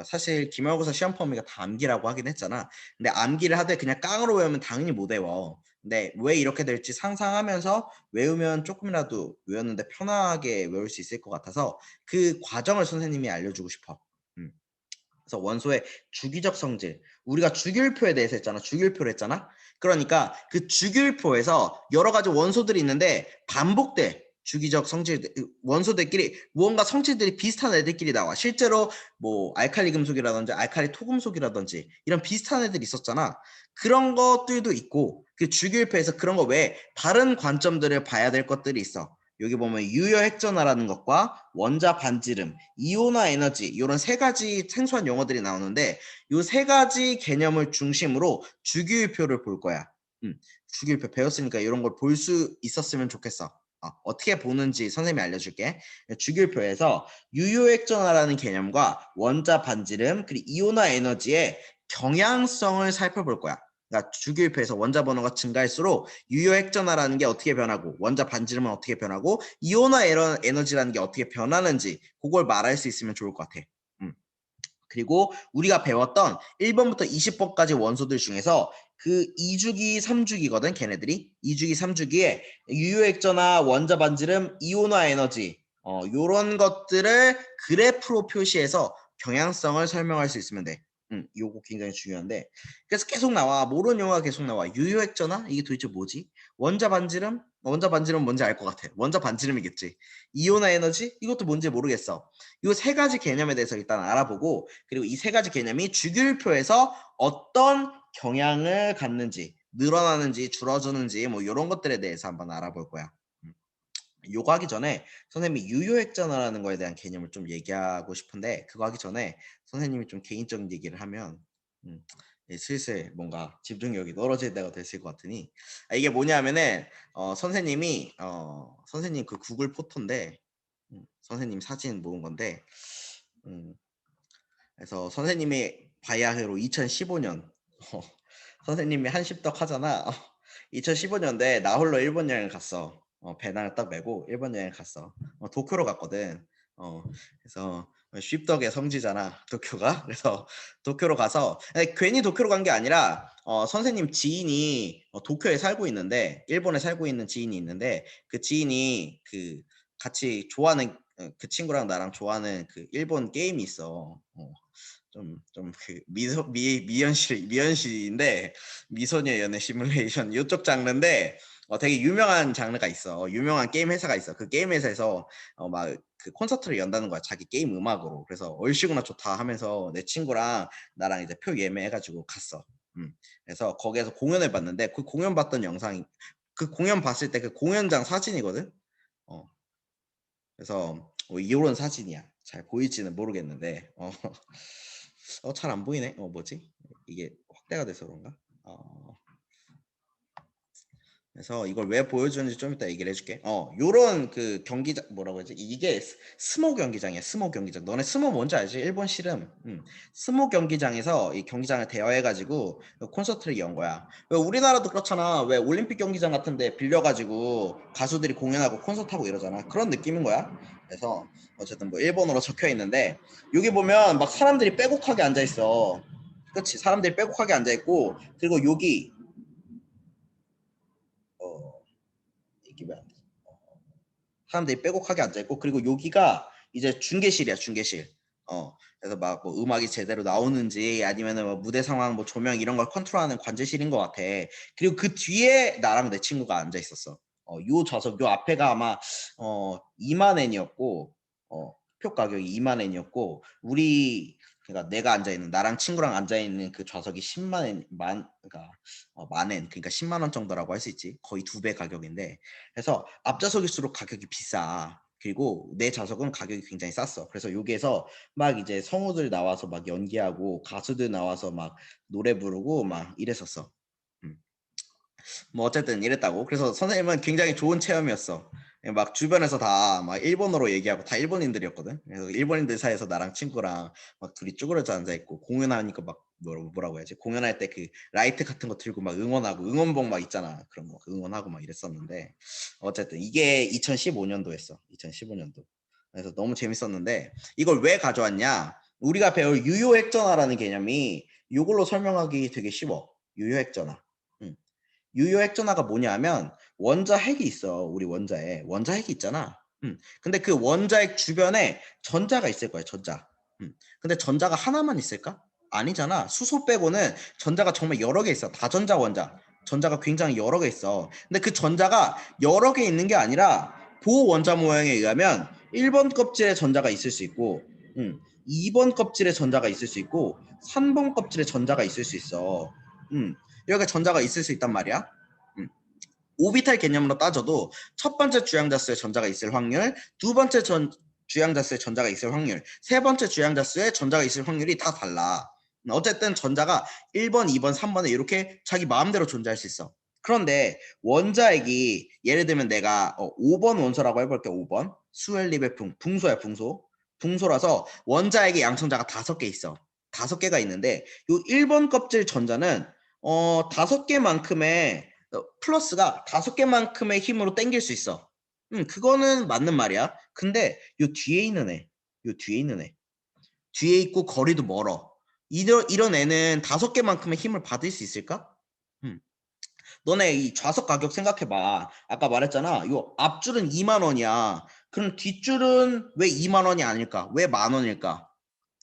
사실 기말고사 시험 범위가 다 암기라고 하긴 했잖아. 근데 암기를 하되 그냥 깡으로 외우면 당연히 못 외워. 근데 왜 이렇게 될지 상상하면서 외우면 조금이라도 외웠는데 편하게 외울 수 있을 것 같아서 그 과정을 선생님이 알려주고 싶어. 그래서 원소의 주기적 성질. 우리가 주기율표에 대해서 했잖아. 주기율표를 했잖아. 그러니까 그 주기율표에서 여러 가지 원소들이 있는데 반복돼. 주기적 성질 원소들끼리 무언가 성질들이 비슷한 애들끼리 나와. 실제로 뭐 알칼리 금속이라든지 알칼리 토금속이라든지 이런 비슷한 애들이 있었잖아. 그런 것들도 있고 그 주기율표에서 그런 거 외에 다른 관점들을 봐야 될 것들이 있어. 여기 보면 유효 핵전화라는 것과 원자 반지름, 이온화 에너지 이런 세 가지 생소한 용어들이 나오는데 이 세 가지 개념을 중심으로 주기율표를 볼 거야. 주기율표 배웠으니까 이런 걸 볼 수 있었으면 좋겠어. 어떻게 보는지 선생님이 알려줄게. 주기율표에서 유효액전화라는 개념과 원자 반지름 그리고 이온화 에너지의 경향성을 살펴볼 거야. 그러니까 주기율표에서 원자 번호가 증가할수록 유효액전화라는 게 어떻게 변하고 원자 반지름은 어떻게 변하고 이온화 에너지라는 게 어떻게 변하는지 그걸 말할 수 있으면 좋을 것 같아. 그리고 우리가 배웠던 1번부터 20번까지 원소들 중에서 그 2주기, 3주기거든, 걔네들이. 2주기, 3주기에 유효액전화, 원자 반지름, 이온화 에너지 요런 것들을 그래프로 표시해서 경향성을 설명할 수 있으면 돼. 요거 굉장히 중요한데 그래서 계속 나와. 모르는 용어가 계속 나와. 유효액전화? 이게 도대체 뭐지? 원자 반지름? 원자 반지름 뭔지 알 것 같아. 원자 반지름이겠지. 이온화 에너지? 이것도 뭔지 모르겠어. 이 세 가지 개념에 대해서 일단 알아보고 그리고 이 세 가지 개념이 주기율표에서 어떤 경향을 갖는지 늘어나는지 줄어드는지 뭐 이런 것들에 대해서 한번 알아볼 거야. 요거 하기 전에 선생님이 유효액전화라는 거에 대한 개념을 좀 얘기하고 싶은데 그거 하기 전에 선생님이 좀 개인적인 얘기를 하면 슬슬 뭔가 집중력이 떨어질 때가 됐을 것 같으니 이게 뭐냐면은 선생님이 선생님 그 구글 포토인데 선생님 사진 모은 건데 그래서 선생님이 바야흐로 2015년 선생님이 한십덕 하잖아. 2015년도에 나 홀로 일본 여행 갔어. 배낭을 딱 메고 일본 여행 갔어. 도쿄로 갔거든. 그래서 쉽덕의 성지잖아, 도쿄가. 그래서 도쿄로 가서 아니, 괜히 도쿄로 간 게 아니라 선생님 지인이 도쿄에 살고 있는데 일본에 살고 있는 지인이 있는데 그 지인이 그 같이 좋아하는 그 친구랑 나랑 좋아하는 그 일본 게임이 있어. 좀 그 미연실인데 미소녀 연애 시뮬레이션 이쪽 장르인데 되게 유명한 장르가 있어. 유명한 게임 회사가 있어. 그 게임 회사에서 막 그 콘서트를 연다는 거야. 자기 게임 음악으로. 그래서 얼씨구나 좋다 하면서 내 친구랑 나랑 이제 표 예매해가지고 갔어. 그래서 거기에서 공연을 봤는데 그 공연 봤던 영상이 그 공연 봤을 때 그 공연장 사진이거든. 그래서 이런 사진이야. 잘 보일지는 모르겠는데 잘 안 보이네. 뭐지? 이게 확대가 돼서 그런가? 그래서 이걸 왜 보여주는지 좀 이따 얘기를 해줄게. 요런 그 경기장 뭐라고 하지? 이게 스모 경기장이야. 스모 경기장. 너네 스모 뭔지 알지? 일본 씨름. 스모 경기장에서 이 경기장을 대여해가지고 콘서트를 연 거야. 왜 우리나라도 그렇잖아. 왜 올림픽 경기장 같은데 빌려가지고 가수들이 공연하고 콘서트하고 이러잖아. 그런 느낌인 거야. 그래서 어쨌든 뭐 일본어로 적혀 있는데 여기 보면 막 사람들이 빼곡하게 앉아 있어. 그렇지? 사람들이 빼곡하게 앉아 있고 그리고 여기 이게 왜안 돼? 사람들이 빼곡하게 앉아있고 그리고 여기가 이제 중계실이야 중계실. 그래서 막 뭐 음악이 제대로 나오는지 아니면은 뭐 무대 상황 뭐 조명 이런 걸 컨트롤하는 관제실인 것 같아. 그리고 그 뒤에 나랑 내 친구가 앉아 있었어. 요 좌석 요 앞에가 아마 2만 엔이었고 표 가격이 2만 엔이었고 우리 그러니까 내가 앉아 있는 나랑 친구랑 앉아 있는 그 좌석이 10만 엔 그러니까 만 엔 그러니까 10만 원 정도라고 할 수 있지. 거의 2배 가격인데 그래서 앞좌석일수록 가격이 비싸. 그리고 내 좌석은 가격이 굉장히 쌌어. 그래서 여기에서 막 이제 성우들 나와서 막 연기하고 가수들 나와서 막 노래 부르고 막 이랬었어. 음. 뭐 어쨌든 이랬다고. 그래서 선생님은 굉장히 좋은 체험이었어. 막 주변에서 다 막 일본어로 얘기하고 다 일본인들이었거든. 그래서 일본인들 사이에서 나랑 친구랑 막 둘이 쭈그려져 앉아 있고 공연하니까 막 뭐라고 해야지? 공연할 때 그 라이트 같은 거 들고 막 응원하고 응원봉 막 있잖아. 그런 거 응원하고 막 이랬었는데 어쨌든 이게 2015년도였어. 2015년도. 그래서 너무 재밌었는데 이걸 왜 가져왔냐? 우리가 배울 유효액전화라는 개념이 이걸로 설명하기 되게 쉬워. 유효액전화. 유효액전화가 뭐냐면 원자 핵이 있어. 우리 원자에 원자 핵이 있잖아. 근데 그 원자핵 주변에 전자가 있을 거야. 전자. 근데 전자가 하나만 있을까? 아니잖아. 수소 빼고는 전자가 정말 여러 개 있어. 다전자 원자. 전자가 굉장히 여러 개 있어. 근데 그 전자가 여러 개 있는 게 아니라 보호 원자 모형에 의하면 1번 껍질에 전자가 있을 수 있고 2번 껍질에 전자가 있을 수 있고 3번 껍질에 전자가 있을 수 있어. 이렇게 전자가 있을 수 있단 말이야. 오비탈 개념으로 따져도 첫 번째 주양자수에 전자가 있을 확률, 두 번째 주양자수에 전자가 있을 확률, 세 번째 주양자수에 전자가 있을 확률이 다 달라. 어쨌든 전자가 1번, 2번, 3번에 이렇게 자기 마음대로 존재할 수 있어. 그런데 원자핵이 예를 들면 내가 5번 원소라고 해볼게. 5번 수엘리베 붕소야. 붕소라서 원자핵의 양성자가 5개 있어. 5개가 있는데 요 1번 껍질 전자는 5개만큼의 플러스가 5개만큼의 힘으로 당길 수 있어. 그거는 맞는 말이야. 근데 요 뒤에 있는 애, 뒤에 있고 거리도 멀어. 이런 애는 5개만큼의 힘을 받을 수 있을까? 너네 이 좌석 가격 생각해봐. 아까 말했잖아. 요 앞줄은 2만 원이야. 그럼 뒷줄은 왜 2만 원이 아닐까? 왜 만 원일까?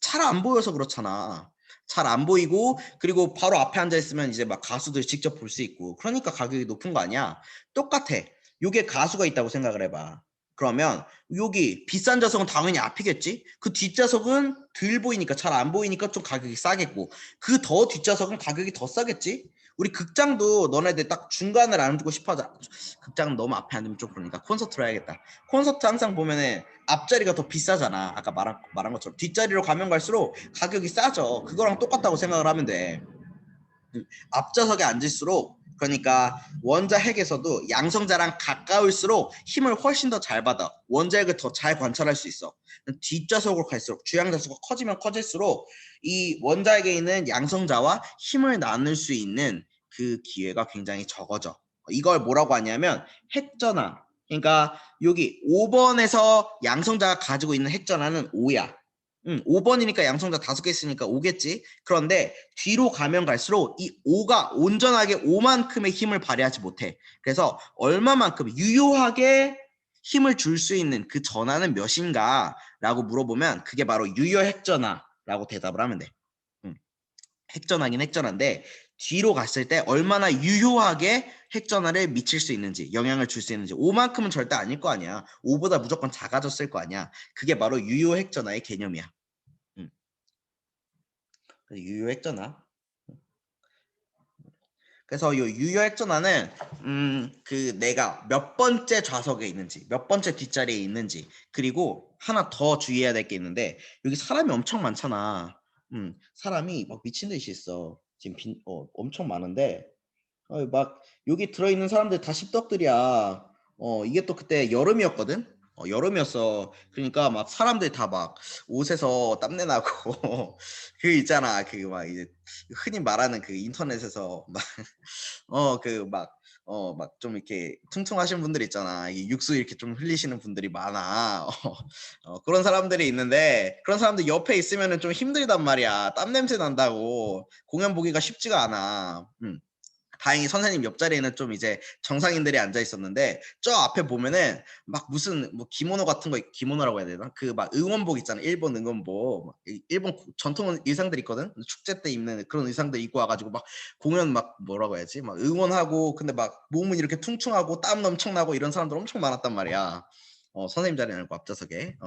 잘 안 보여서 그렇잖아. 잘 안 보이고 그리고 바로 앞에 앉아 있으면 이제 막 가수들 직접 볼 수 있고 그러니까 가격이 높은 거 아니야. 똑같아. 요게 가수가 있다고 생각을 해봐. 그러면 여기 비싼 좌석은 당연히 앞이겠지. 그 뒷좌석은 덜 보이니까 잘 안 보이니까 좀 가격이 싸겠고 그 더 뒷좌석은 가격이 더 싸겠지. 우리 극장도 너네들 딱 중간을 안 두고 싶어 하잖아. 극장은 너무 앞에 앉으면 좀 그러니까 콘서트로 해야겠다. 콘서트 항상 보면은 앞자리가 더 비싸잖아. 아까 말한 것처럼 뒷자리로 가면 갈수록 가격이 싸져. 그거랑 똑같다고 생각을 하면 돼. 앞좌석에 앉을수록 그러니까 원자핵에서도 양성자랑 가까울수록 힘을 훨씬 더 잘 받아. 원자핵을 더 잘 관찰할 수 있어. 뒷좌석으로 갈수록 주양자수가 커지면 커질수록 이 원자핵에 있는 양성자와 힘을 나눌 수 있는 그 기회가 굉장히 적어져. 이걸 뭐라고 하냐면 핵전화. 그러니까 여기 5번에서 양성자가 가지고 있는 핵전화는 5야. 5번이니까 양성자 5개 있으니까 5겠지. 그런데 뒤로 가면 갈수록 이 5가 온전하게 5만큼의 힘을 발휘하지 못해. 그래서 얼마만큼 유효하게 힘을 줄 수 있는 그 전하는 몇인가 라고 물어보면 그게 바로 유효 핵전하라고 대답을 하면 돼. 핵전하긴 핵전한데 뒤로 갔을 때 얼마나 유효하게 핵전하를 미칠 수 있는지 영향을 줄 수 있는지 5만큼은 절대 아닐 거 아니야. 5보다 무조건 작아졌을 거 아니야. 그게 바로 유효 핵전하의 개념이야. 유효 핵전하. 그래서 이 유효 핵전하는 그 내가 몇 번째 좌석에 있는지 몇 번째 뒷자리에 있는지 그리고 하나 더 주의해야 될 게 있는데 여기 사람이 엄청 많잖아. 사람이 막 미친 듯이 있어. 지금 엄청 많은데 막 여기 들어있는 사람들 다 십덕들이야. 이게 또 그때 여름이었거든. 여름이었어. 그러니까 막 사람들 다 막 옷에서 땀내 나고 그 있잖아. 그 막 이제 흔히 말하는 그 인터넷에서 막 그 막 좀 이렇게 퉁퉁하신 분들 있잖아. 이 육수 이렇게 좀 흘리시는 분들이 많아. 그런 사람들이 있는데 그런 사람들 옆에 있으면은 좀 힘들단 말이야. 땀 냄새 난다고 공연 보기가 쉽지가 않아. 다행히 선생님 옆자리에는 좀 이제 정상인들이 앉아 있었는데 저 앞에 보면은 막 무슨 뭐 기모노 같은 거 기모노라고 해야 되나 그 막 응원복 있잖아. 일본 응원복 일본 전통 의상들 있거든. 축제 때 입는 그런 의상들 입고 와가지고 막 공연 막 뭐라고 해야지 막 응원하고 근데 막 몸은 이렇게 퉁퉁하고 땀 엄청 나고 이런 사람들 엄청 많았단 말이야. 선생님 자리 아니고 앞좌석에.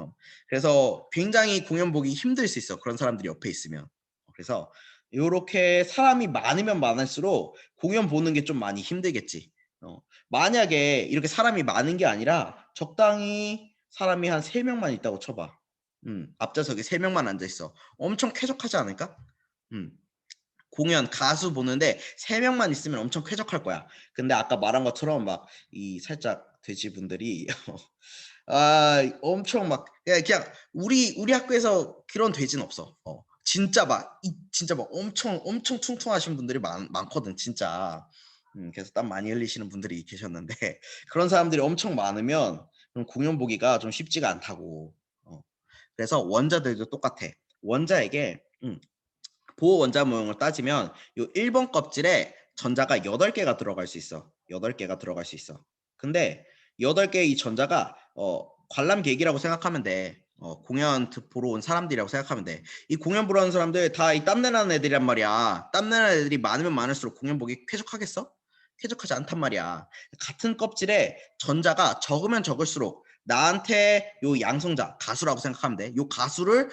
그래서 굉장히 공연 보기 힘들 수 있어. 그런 사람들이 옆에 있으면. 그래서 요렇게 사람이 많으면 많을수록 공연 보는 게 좀 많이 힘들겠지. 만약에 이렇게 사람이 많은 게 아니라 적당히 사람이 한 3명만 있다고 쳐봐. 앞좌석에 3명만 앉아있어. 엄청 쾌적하지 않을까? 공연 가수 보는데 3명만 있으면 엄청 쾌적할 거야. 근데 아까 말한 것처럼 막 이 살짝 돼지분들이 엄청 막 그냥 우리 학교에서 그런 돼지는 없어. 진짜 막 진짜 막 엄청 퉁퉁하신 분들이 많거든 진짜. 그래서 땀 많이 흘리시는 분들이 계셨는데 그런 사람들이 엄청 많으면 공연 보기가 좀 쉽지가 않다고. 그래서 원자들도 똑같아. 원자에게 보호 원자 모형을 따지면 요 1번 껍질에 전자가 8개가 들어갈 수 있어. 8개가 들어갈 수 있어. 근데 8개의 이 전자가 관람객이라고 생각하면 돼. 공연 보러 온 사람들이라고 생각하면 돼. 이 공연 보러 온 사람들 다 이 땀내 나는 애들이란 말이야. 땀내 나는 애들이 많으면 많을수록 공연 보기 쾌적하겠어? 쾌적하지 않단 말이야. 같은 껍질에 전자가 적으면 적을수록 나한테 요 양성자 가수라고 생각하면 돼. 요 가수를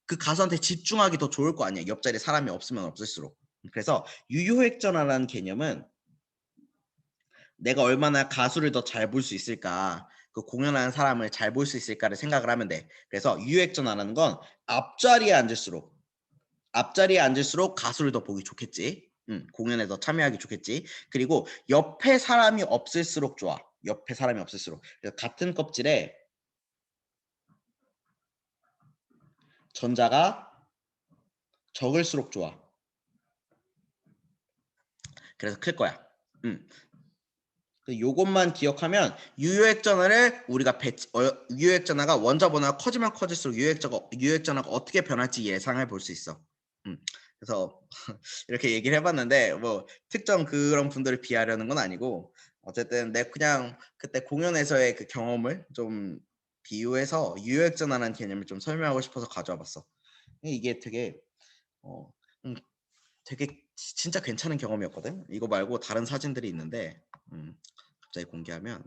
그 가수한테 집중하기 더 좋을 거 아니야. 옆자리에 사람이 없으면 없을수록. 그래서 유효액전화라는 개념은 내가 얼마나 가수를 더 잘 볼 수 있을까, 그 공연하는 사람을 잘 볼 수 있을까를 생각을 하면 돼. 그래서 유효액전화라는 건 앞자리에 앉을수록 가수를 더 보기 좋겠지. 공연에 더 참여하기 좋겠지. 그리고 옆에 사람이 없을수록 좋아. 옆에 사람이 없을수록. 그래서 같은 껍질에 전자가 적을수록 좋아. 그래서 클 거야. 요것만 기억하면 유효액전화를 우리가 유효액전화가 원자 번호가 커지면 커질수록 유효액전화가 어떻게 변할지 예상을 볼 수 있어. 그래서 이렇게 얘기를 해봤는데 뭐 특정 그런 분들을 비하려는 건 아니고 어쨌든 내 그냥 그때 공연에서의 그 경험을 좀 비유해서 유효액전화라는 개념을 좀 설명하고 싶어서 가져와봤어. 이게 되게 되게 진짜 괜찮은 경험이었거든. 이거 말고 다른 사진들이 있는데 갑자기 공개하면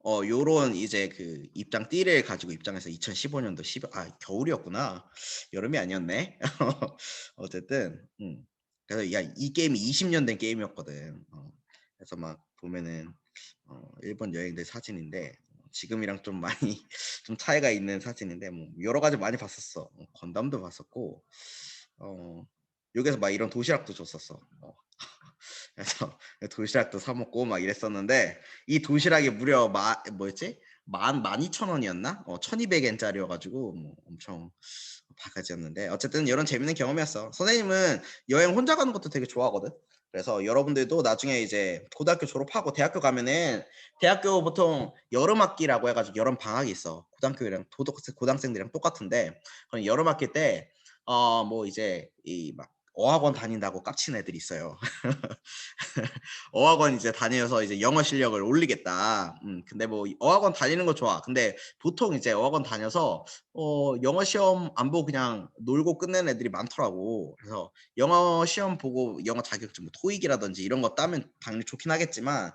요런 이제 그 입장 띠를 가지고 입장해서 2015년도 겨울이었구나. 여름이 아니었네. 어쨌든 그래서 야, 이 게임이 20년 된 게임이었거든. 그래서 막 보면은 일본 여행들 사진인데 지금이랑 좀 많이 좀 차이가 있는 사진인데 뭐 여러 가지 많이 봤었어. 건담도 봤었고 여기서 막 이런 도시락도 줬었어. 그래서 도시락도 사 먹고 막 이랬었는데 이 도시락이 무려 뭐였지? 12,000원이었나? 1,200엔짜리여가지고 뭐 엄청 바가지였는데 어쨌든 이런 재밌는 경험이었어. 선생님은 여행 혼자 가는 것도 되게 좋아하거든. 그래서 여러분들도 나중에 이제 고등학교 졸업하고 대학교 가면은 대학교 보통 여름 학기라고 해가지고 여름 방학이 있어. 고등학생들이랑 똑같은데 그럼 여름 학기 때 뭐 이제 이 막 어학원 다닌다고 깝친 애들이 있어요. 어학원 이제 다녀서 이제 영어 실력을 올리겠다. 근데 뭐 어학원 다니는 거 좋아. 근데 보통 이제 어학원 다녀서 영어 시험 안 보고 그냥 놀고 끝내는 애들이 많더라고. 그래서 영어 시험 보고 영어 자격증 뭐 토익이라든지 이런 거 따면 당연히 좋긴 하겠지만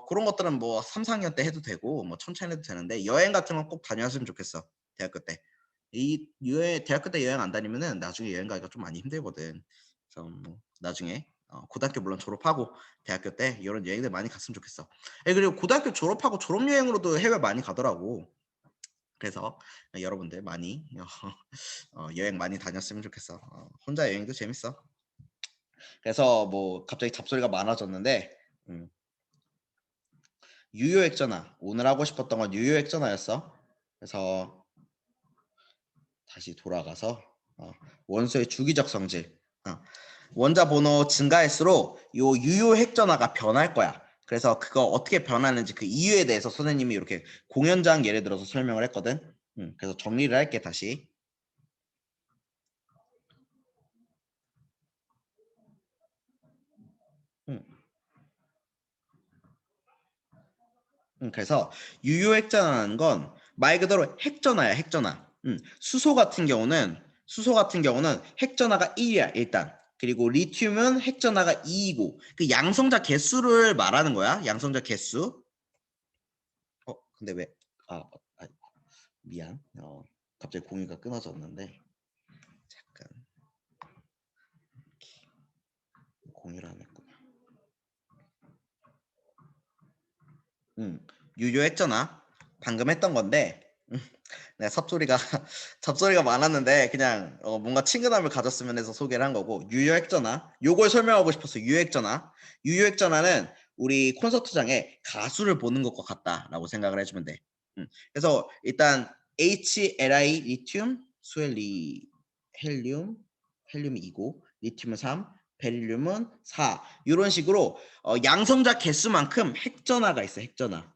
그런 것들은 뭐 3, 4학년 때 해도 되고 뭐 천천히 해도 되는데 여행 같은 건 꼭 다녀왔으면 좋겠어. 대학교 때. 대학교 때 여행 안 다니면은 나중에 여행 가기가 좀 많이 힘들거든. 그래서 뭐 나중에 고등학교 물론 졸업하고 대학교 때 이런 여행들 많이 갔으면 좋겠어. 그리고 고등학교 졸업하고 졸업여행으로도 해외 많이 가더라고. 그래서 여러분들 많이 여행 많이 다녔으면 좋겠어. 혼자 여행도 재밌어. 그래서 뭐 갑자기 잡소리가 많아졌는데 유효액전화 오늘 하고 싶었던 건 유효액전화였어. 그래서 다시 돌아가서 원소의 주기적 성질 원자 번호 증가할수록 요 유효 핵전화가 변할 거야. 그래서 그거 어떻게 변하는지 그 이유에 대해서 선생님이 이렇게 공연장 예를 들어서 설명을 했거든. 그래서 정리를 할게 다시. 그래서 유효 핵전화라는 건 말 그대로 핵전화야, 핵전화. 수소 같은 경우는 핵전화가 1이야, 일단. 그리고 리튬은 핵전화가 2이고 그 양성자 개수를 말하는 거야. 양성자 개수. 근데 왜 미안. 갑자기 공유가 끊어졌는데 잠깐 공유를 안 했구나. 유효했잖아. 방금 했던 건데 내가 잡소리가 많았는데 그냥 뭔가 친근함을 가졌으면 해서 소개를 한 거고 유효액전화 요걸 설명하고 싶었어. 유효액전화는 우리 콘서트장에 가수를 보는 것과 같다라고 생각을 해주면 돼. 그래서 일단 HLI 리튬 수헬리 헬륨이 2고 리튬은 3 베릴륨은 4 이런 식으로 양성자 개수만큼 핵전화가 있어. 핵전화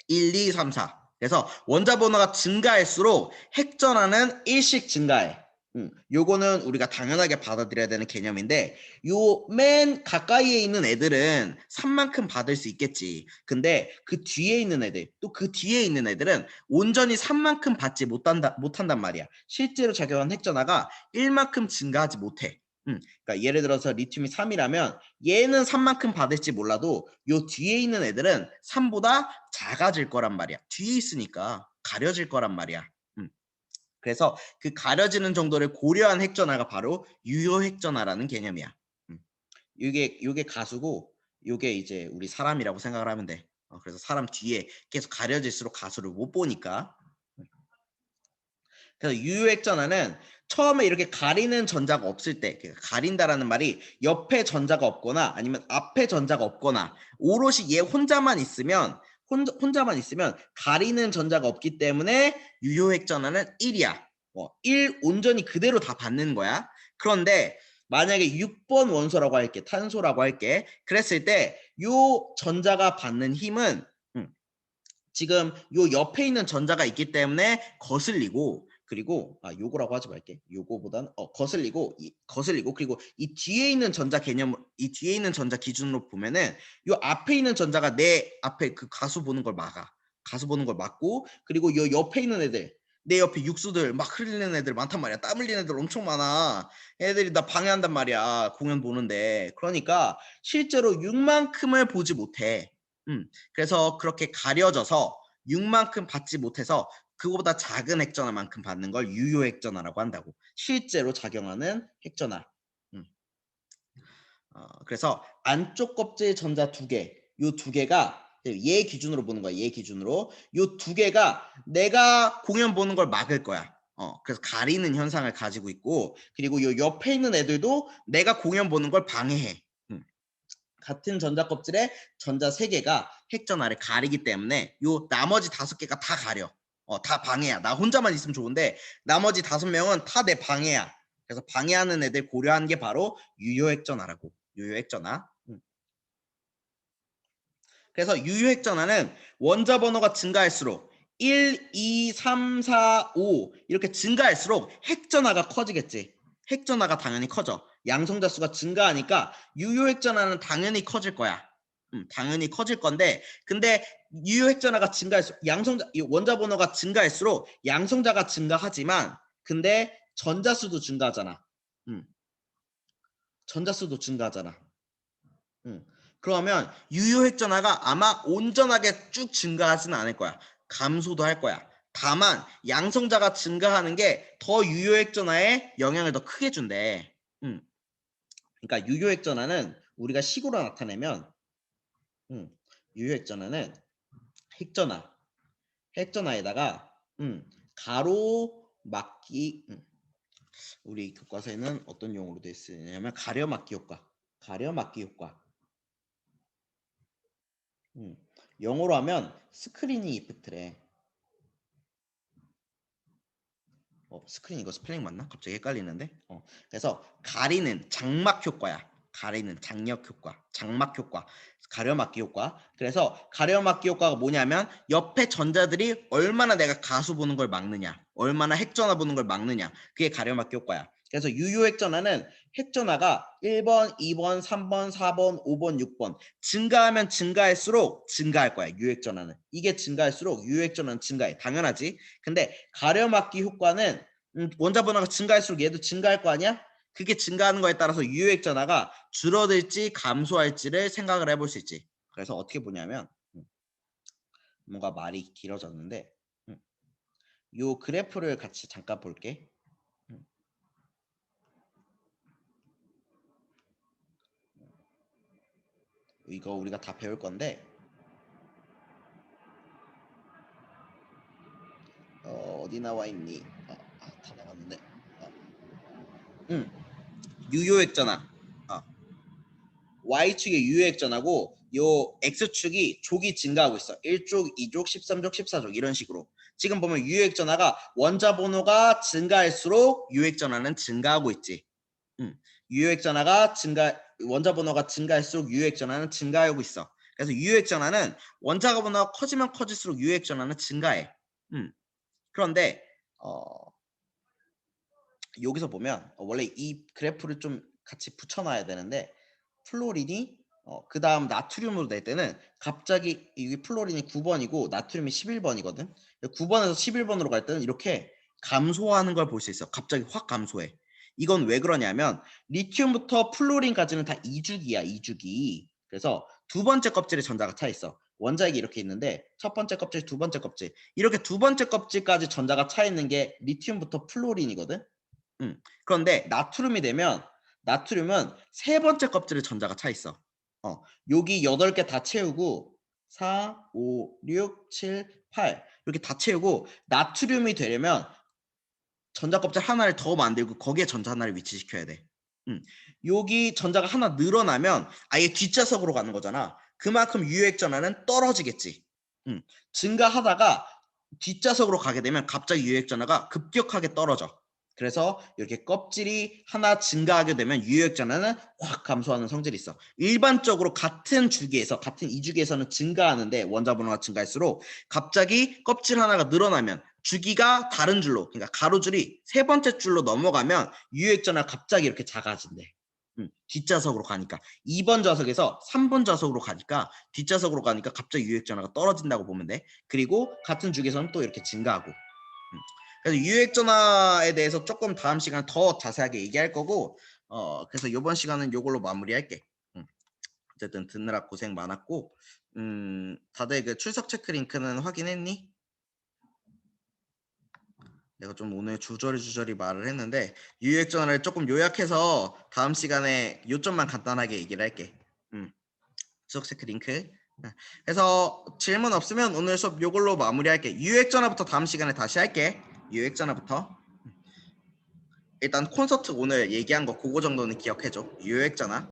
1, 2, 3, 4 그래서 원자 번호가 증가할수록 핵전화는 1씩 증가해. 요거는 우리가 당연하게 받아들여야 되는 개념인데 요 맨 가까이에 있는 애들은 3만큼 받을 수 있겠지. 근데 그 뒤에 있는 애들 또 그 뒤에 있는 애들은 온전히 3만큼 받지 못한단 말이야. 실제로 작용한 핵전화가 1만큼 증가하지 못해. 그러니까 예를 들어서 리튬이 3이라면 얘는 3만큼 받을지 몰라도 요 뒤에 있는 애들은 3보다 작아질 거란 말이야. 뒤에 있으니까 가려질 거란 말이야. 그래서 그 가려지는 정도를 고려한 핵전화가 바로 유효 핵전화라는 개념이야. 요게 가수고 요게 이제 우리 사람이라고 생각을 하면 돼. 그래서 사람 뒤에 계속 가려질수록 가수를 못 보니까. 그래서 유효 핵전화는 처음에 이렇게 가리는 전자가 없을 때, 그러니까 가린다라는 말이 옆에 전자가 없거나 아니면 앞에 전자가 없거나 오롯이 얘 혼자만 있으면 혼자만 있으면 가리는 전자가 없기 때문에 유효 핵전화는 1이야. 1 온전히 그대로 다 받는 거야. 그런데 만약에 6번 원소라고 할게, 탄소라고 할게. 그랬을 때 요 전자가 받는 힘은 지금 요 옆에 있는 전자가 있기 때문에 거슬리고, 그리고 요거라고 하지 말게. 요거보다는 거슬리고 그리고 이 뒤에 있는 전자 개념, 이 뒤에 있는 전자 기준으로 보면은 요 앞에 있는 전자가 내 앞에 그 가수 보는 걸 막아. 가수 보는 걸 막고, 그리고 요 옆에 있는 애들, 내 옆에 육수들 막 흘리는 애들 많단 말이야. 땀 흘리는 애들 엄청 많아. 애들이 나 방해한단 말이야. 공연 보는데. 그러니까 실제로 6만큼을 보지 못해. 그래서 그렇게 가려져서 6만큼 받지 못해서 그거보다 작은 핵전화만큼 받는 걸 유효 핵전화라고 한다고. 실제로 작용하는 핵전화. 그래서 안쪽 껍질 전자 2개, 요 2개가 얘 기준으로 보는 거야. 얘 기준으로 요 2개가 내가 공연 보는 걸 막을 거야. 그래서 가리는 현상을 가지고 있고, 그리고 요 옆에 있는 애들도 내가 공연 보는 걸 방해해. 같은 전자 껍질에 전자 3개가 핵전화를 가리기 때문에 요 나머지 5개가 다 가려. 다 방해야. 나 혼자만 있으면 좋은데 나머지 5명은 다 내 방해야. 그래서 방해하는 애들 고려한 게 바로 유효 핵전화라고. 유효 핵전화. 그래서 유효 핵전화는 원자 번호가 증가할수록 1, 2, 3, 4, 5 이렇게 증가할수록 핵전화가 커지겠지. 핵전화가 당연히 커져. 양성자 수가 증가하니까 유효 핵전화는 당연히 커질 거야. 당연히 커질 건데, 근데 유효 핵전화가 증가할수록 원자 번호가 증가할수록 양성자가 증가하지만, 근데 전자수도 증가하잖아. 전자수도 증가하잖아. 그러면 유효 핵전화가 아마 온전하게 쭉 증가하지는 않을 거야. 감소도 할 거야. 다만 양성자가 증가하는 게 더 유효 핵전화에 영향을 더 크게 준대. 그러니까 유효 핵전화는 우리가 식으로 나타내면 유효 핵전화는 핵전화에다가 가로 막기, 우리 교과서에는 어떤 용어로 되어 있냐면 가려막기 효과. 영어로 하면 스크리닝 이펙트래. 스크린 이거 스펠링 맞나? 갑자기 헷갈리는데. 그래서 가리는 장막 효과야. 가리는 장력 효과, 장막 효과, 가려막기 효과. 그래서 가려막기 효과가 뭐냐면 옆에 전자들이 얼마나 내가 가수 보는 걸 막느냐, 얼마나 핵전화 보는 걸 막느냐, 그게 가려막기 효과야. 그래서 유효 핵전화는 핵전화가 1번, 2번, 3번, 4번, 5번, 6번 증가하면 증가할수록 증가할 거야. 유효 핵전화는 이게 증가할수록 유효 핵전화는 증가해. 당연하지. 근데 가려막기 효과는 원자 번호가 증가할수록 얘도 증가할 거 아니야? 그게 증가하는 거에 따라서 유효 핵전화가 줄어들지 감소할지를 생각을 해볼 수 있지. 그래서 어떻게 보냐면 뭔가 말이 길어졌는데 요 그래프를 같이 잠깐 볼게. 이거 우리가 다 배울 건데 어디 나와 있니? 다 나왔는데. 유효 핵전화. Y축의 유효 핵전화고 요 X축이 족이 증가하고 있어. 1족, 2족, 13족, 14족 이런 식으로. 지금 보면 유효 핵전화가 원자 번호가 증가할수록 유효 핵전화는 증가하고 있지. 유효 핵전화가 원자 번호가 증가할수록 유효 핵전화는 증가하고 있어. 그래서 유효 핵전화는 원자 번호가 커지면 커질수록 유효 핵전화는 증가해. 그런데 여기서 보면 원래 이 그래프를 좀 같이 붙여놔야 되는데 플로린이 그 다음 나트륨으로 낼 때는 갑자기 이게 플로린이 9번이고 나트륨이 11번이거든. 9번에서 11번으로 갈 때는 이렇게 감소하는 걸 볼 수 있어. 갑자기 확 감소해. 이건 왜 그러냐면 리튬부터 플로린까지는 다 이주기야, 이주기. 그래서 두 번째 껍질에 전자가 차 있어. 원자핵이 이렇게 있는데 첫 번째 껍질, 두 번째 껍질. 이렇게 두 번째 껍질까지 전자가 차 있는 게 리튬부터 플로린이거든. 그런데 나트륨이 되면 나트륨은 세 번째 껍질에 전자가 차 있어. 여기 8개 다 채우고 4, 5, 6, 7, 8 이렇게 다 채우고 나트륨이 되려면 전자 껍질 하나를 더 만들고 거기에 전자 하나를 위치시켜야 돼. 여기 전자가 하나 늘어나면 아예 뒷좌석으로 가는 거잖아. 그만큼 유효액 전하는 떨어지겠지. 증가하다가 뒷좌석으로 가게 되면 갑자기 유효액 전하가 급격하게 떨어져. 그래서 이렇게 껍질이 하나 증가하게 되면 유효액 전하는 확 감소하는 성질이 있어. 일반적으로 같은 주기에서 같은 이주기에서는 증가하는데 원자 번호가 증가할수록 갑자기 껍질 하나가 늘어나면 주기가 다른 줄로, 그러니까 가로줄이 세 번째 줄로 넘어가면 유효액 전하가 갑자기 이렇게 작아진대. 뒷좌석으로 가니까 2번 좌석에서 3번 좌석으로 가니까 뒷좌석으로 가니까 갑자기 유효액 전하가 떨어진다고 보면 돼. 그리고 같은 주기에서는 또 이렇게 증가하고. 그래서 유효액 전하에 대해서 조금 다음 시간에 더 자세하게 얘기할 거고, 그래서 이번 시간은 이걸로 마무리할게. 어쨌든 듣느라 고생 많았고, 다들 그 출석 체크 링크는 확인했니? 내가 좀 오늘 주저리 말을 했는데 유효액 전화를 조금 요약해서 다음 시간에 요점만 간단하게 얘기를 할게. 출석 체크 링크. 그래서 질문 없으면 오늘 수업 요걸로 마무리할게. 유효액 전화부터 다음 시간에 다시 할게. 유효액 전화부터. 일단 콘서트 오늘 얘기한 거 그거 정도는 기억해줘. 유효액 전화.